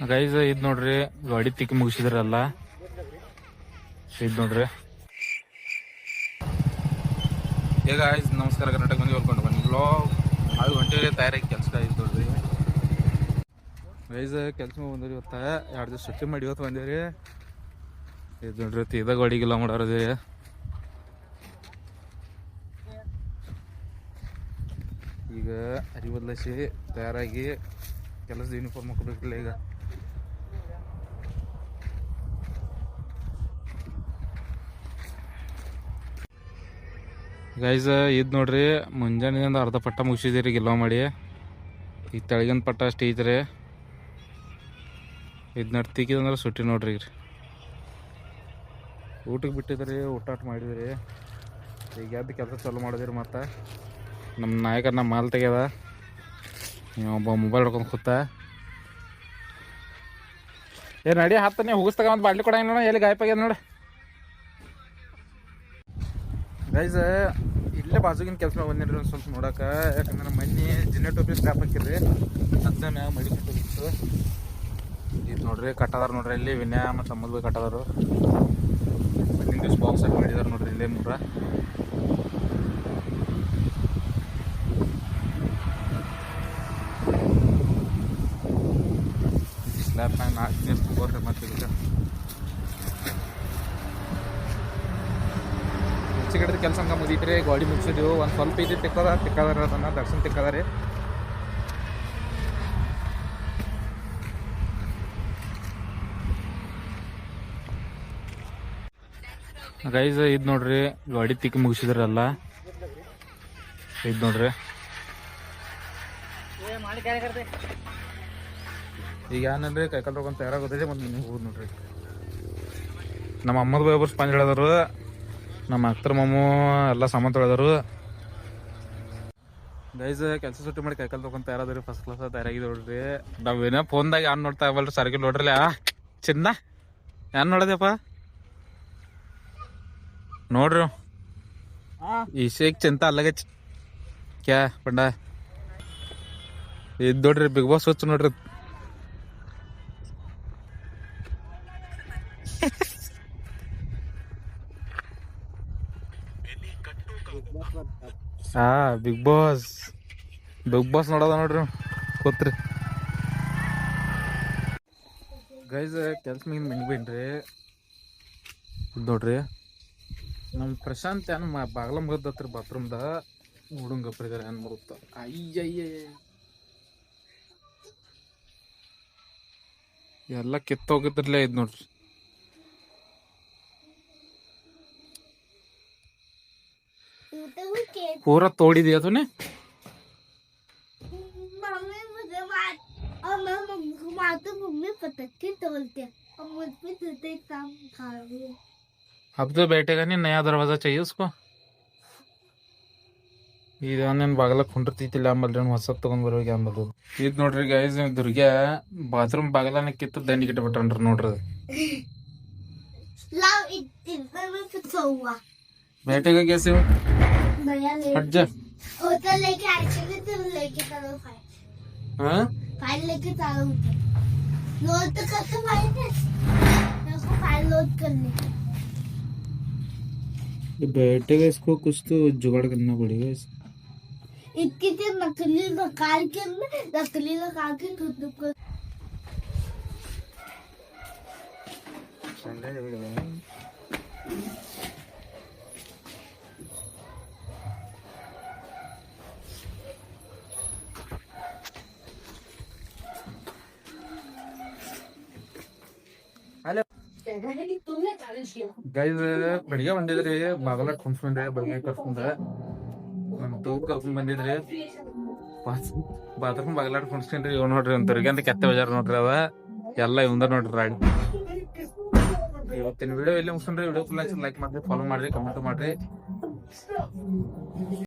Guys ಇದ್ ನೋಡ್ರಿ ಗಾಡಿ ತಿಕ್ಕಿ ಮುಗಿಸಿದ್ರಲ್ಲ ಇದ್ ನೋಡ್ರಿ. ಈಗ ನಮಸ್ಕಾರ ಕರ್ನಾಟಕ ಮಂದಿ ಹೊಲ್ಕೊಂಡು ಬನ್ನಿ ಬ್ಲಾಗ್ 6 ಗಂಟೆಗೆ ತಯಾರಾಗಿ ಕೆಲಸ ಇದ್ ನೋಡ್ರಿ. ಗೈಸ್ ಕೆಲ್ಸ ಬಂದ್ರಿ ಇವತ್ತ 2 ದಿವಸ ಸುಟ್ಟಿ ಮಾಡಿ ಇವತ್ತು ಬಂದೇವ್ರಿ. ಇದ್ ನೋಡ್ರಿ ತೀದ ಗಾಡಿಗೆಲ್ಲ ಮಾಡೋರದ್ರಿ. ಈಗ ಅರಿ ಬದಲಾಯಿಸಿ ತಯಾರಾಗಿ ಕೆಲಸದ ಯೂನಿಫಾರ್ಮ್ ಹಾಕೋಬೇಕಿಲ್ಲ. ಈಗ ಗೈಸ್ ಇದ್ ನೋಡ್ರಿ ಮುಂಜಾನೆ ಅರ್ಧ ಪಟ್ಟ ಮುಗಿಸಿದಿರಿ ಗಿಲ್ಲ ಮಾಡಿ. ಈಗ ತೆಳಗಿನ ಪಟ್ಟ ಅಷ್ಟೇ ಐತ್ರಿ. ಇದ್ ನಡ್ತಿಕ್ಕಿದಂದ್ರೆ ಸುಟ್ಟಿ ನೋಡ್ರಿ. ಈಗ ಊಟಕ್ಕೆ ಬಿಟ್ಟಿದ್ರಿ, ಊಟ ಮಾಡಿದ್ರಿ. ಈಗ ಎದ್ದು ಕೆಲಸ ಚಾಲು ಮಾಡಿದ್ರಿ. ಮತ್ತು ನಮ್ಮ ನಾಯಕ ನಮ್ಮ ಮಾಲ್ ತೆಗ್ಯದ, ಒಬ್ಬ ಮೊಬೈಲ್ ಹಿಡ್ಕೊಂಡು ಕೂತ. ನಡಿ ಹತ್ತನೇ ಹೋಗಿಸ್ತಾಗ ಒಂದು ಬಾಟ್ಲಿ ಕೊಡಂಗ ನೋಡ, ಎಲ್ಲಿ ಗಾಯಪಾಗ್ಯದ ನೋಡಿ. ಗೈಸ್ ಇಲ್ಲೇ ಬಾಜುಗಿನ ಕೆಲಸ ಬಂದಿರಿ ಒಂದು ಸ್ವಲ್ಪ ನೋಡಕ್ಕೆ. ಯಾಕಂದ್ರೆ ಮೊನ್ನೆ ಜನರೇಟರ್ ಸ್ಟ್ಯಾಪ್ ಹಾಕಿರ್ರಿ, ಅದನ್ನ ಮ್ಯಾಗ ಮಡಿಕೊಂಡು ಇದು ನೋಡ್ರಿ ಕಟ್ಟದಾರ ನೋಡ್ರಿ. ಇಲ್ಲಿ ವಿನಯ ಮತ್ತು ಅಮ್ಮದ ಬೈ ಕಟ್ಟದಾರು. ಮುಂದಿನ ದಿವ್ಸ ಬಾಕ್ಸ್ ಹಾಕಿ ಮಾಡಿದಾರೆ ನೋಡ್ರಿ. ಇಲ್ಲೇ ಮೂರ ಸ್ಲ್ಯಾಬ್ನಾಗ 4 ದಿನ ತುಂಬೋರ್ರಿ. ಮತ್ತೆ ಈಗ ಹೆಚ್ಚು ಕಡೆ ಕೆಲಸ ಹಂಗೆ ಮುಗೀತ್ರಿ. ಗಾಡಿ ಮುಗಿಸಿದೆವು. ಒಂದು ಸ್ವಲ್ಪ ಇದು ತಿಕ್ಕದಾರ ಅದನ್ನು ದರ್ಶನ ತಿಕ್ಕದಾರಿ. ಗೈಸ್ ಇದು ನೋಡ್ರಿ ಗಾಡಿ ತಿಕ್ಕಿ ಮುಗಿಸಿದ್ರಲ್ಲ. ಇದು ನೋಡ್ರಿ ಈಗ ಏನಂದ್ರೆ ಕೈಕಾಲು ತೊಗೊಂಡು ತಯಾರಾಗೋದಿದೆ. ಮತ್ತು ನಿಮಗೆ ಹೋಗುದು ನೋಡ್ರಿ. ನಮ್ಮ ಅಮ್ಮದ ಬೈ ಒಬ್ಬರು ಸ್ಪಂಜ್ ಹೇಳಿದರು, ನಮ್ಮ ಅಕ್ತರ ಮಮ್ಮು ಎಲ್ಲ ಸಾಮಾನು ತೊಳೆದರು. ಗೈಸ್ ಕೆಲಸ ಸುಟ್ಟಿ ಮಾಡಿ ಕೈಕಾಲು ತೊಗೊಂಡು ತಯಾರಾದ್ರಿ. ಫಸ್ಟ್ ಕ್ಲಾಸ್ ತಯಾರಾಗಿದೆ ನೋಡ್ರಿ. ನಾವೇನೋ ಫೋನ್ದಾಗ ಏನ್ ನೋಡ್ತಾ ಇವಲ್ರಿ ಸರ್ಕಿಲ್ ನೋಡ್ರಲ್ಲ. ಚಿನ್ನ ಏನ್ ನೋಡೋದಪ್ಪ ನೋಡ್ರಿ. ಈಶೇಕ್ ಚಿಂತ ಅಲ್ಲಗ ಕ್ಯಾ ಪಂಡ ಇದ್ ನೋಡ್ರಿ. ಬಿಗ್ ಬಾಸ್ ಹುಚ್ಚು ನೋಡ್ರಿ. ಹಾ ಬಿಗ್ ಬಾಸ್ ನೋಡೋದ ನೋಡ್ರಿ ಕೂತ್ರಿ. ಗೈಸ್ ಕೆಲ್ಸ ಮೀನ್ ಮನಿಗೆ ಬನ್ರಿ. ನೋಡ್ರಿ ನಮ್ಮ ಪ್ರಶಾಂತ್ ಏನ್ ಬಾಗ್ಲ ಮುಗದತ್ರಿ ಬಾತ್ರೂಮ್ದ. ಹುಡುಗಪ್ರಿದಾರೆ ಏನ್ ಬರುತ್ತ. ಅಯ್ಯಯ್ಯ ಎಲ್ಲ ಕಿತ್ತೋಗಿದ್ರಲ್ಲೇ ಇದ್ ನೋಡ್ರಿ. ಪೂರಾ ತೋಡಿದಿ ಅದನ್ನೇ. अब तो बैठेगा नहीं, नया दरवाजा चाहिए उसको. ಇದನ್ನೇನು ಬಾಗಲ ಕುಂಡಿರ್ತಿತ್ತಿಲ್ಲ ಅಂಬಲ್ರಿ. ಹೊಸ ತಗೊಂಡ್ ಬರೋಗಿ ಅಂಬಲ್. ಇದು ನೋಡ್ರಿ ಗೈಸ್ ದುರ್ಗ್ಯಾ ಬಾತ್ರೂಮ್ ಬಾಗಲನ ಕಿತ್ತು ದಂಡಿ ಗಿಟ್ಟಬಿಟ್ರನ್ರಿ ನೋಡ್ರಿ. बैठेगा कैसे हो? हट जा. होटल लेके आए थे तो लेके चलो फाइल. हाँ फाइल लेके चलो होटल. लोड तो करके फाइल है. मेरे को फाइल लोड करनी है. ये बैठेगा, इसको कुछ तो जुगाड़ करना पड़ेगा. इसकी जो नकली निकाल के खुद को ಗೈಸ್ ಬೆಳಿಗ್ಗೆ ಬಂದಿದ್ರಿ. ಬಾಗಲ ಕುಂಸ್ಕೊಂಡ್ರೆ ಬೆಳಿಗ್ಗೆ ಕರ್ಕೊಂಡ್ರೆ ನಮ್ ತೂರ್ ಕರ್ಕೊಂಡ್ ಬಂದಿದ್ರಿ. ಬಾತ್ರೂಮ್ ಬಾಗಲಾಟ್ ಕುಣ್ಸ್ಕೊಂಡ್ರಿ. ಇವ್ ನೋಡ್ರಿ ಒಂದ್ರಿಗೆ ಅಂತ ಕೆತ್ತ ಬಜಾರ್ ನೋಡ್ರಿ. ಅವ ಎಲ್ಲ ಇವಂದ ನೋಡ್ರಿ ರಾಡಿ. ಇವತ್ತಿನ ವಿಡಿಯೋ ಇಲ್ಲಿ ಮುಗಿಸ್ಕೊಂಡ್ರಿ. ವಿಡಿಯೋ ಫುಲ್ ಲೈಕ್ ಮಾಡ್ರಿ, ಫಾಲೋ ಮಾಡ್ರಿ, ಕಮೆಂಟ್ ಮಾಡ್ರಿ.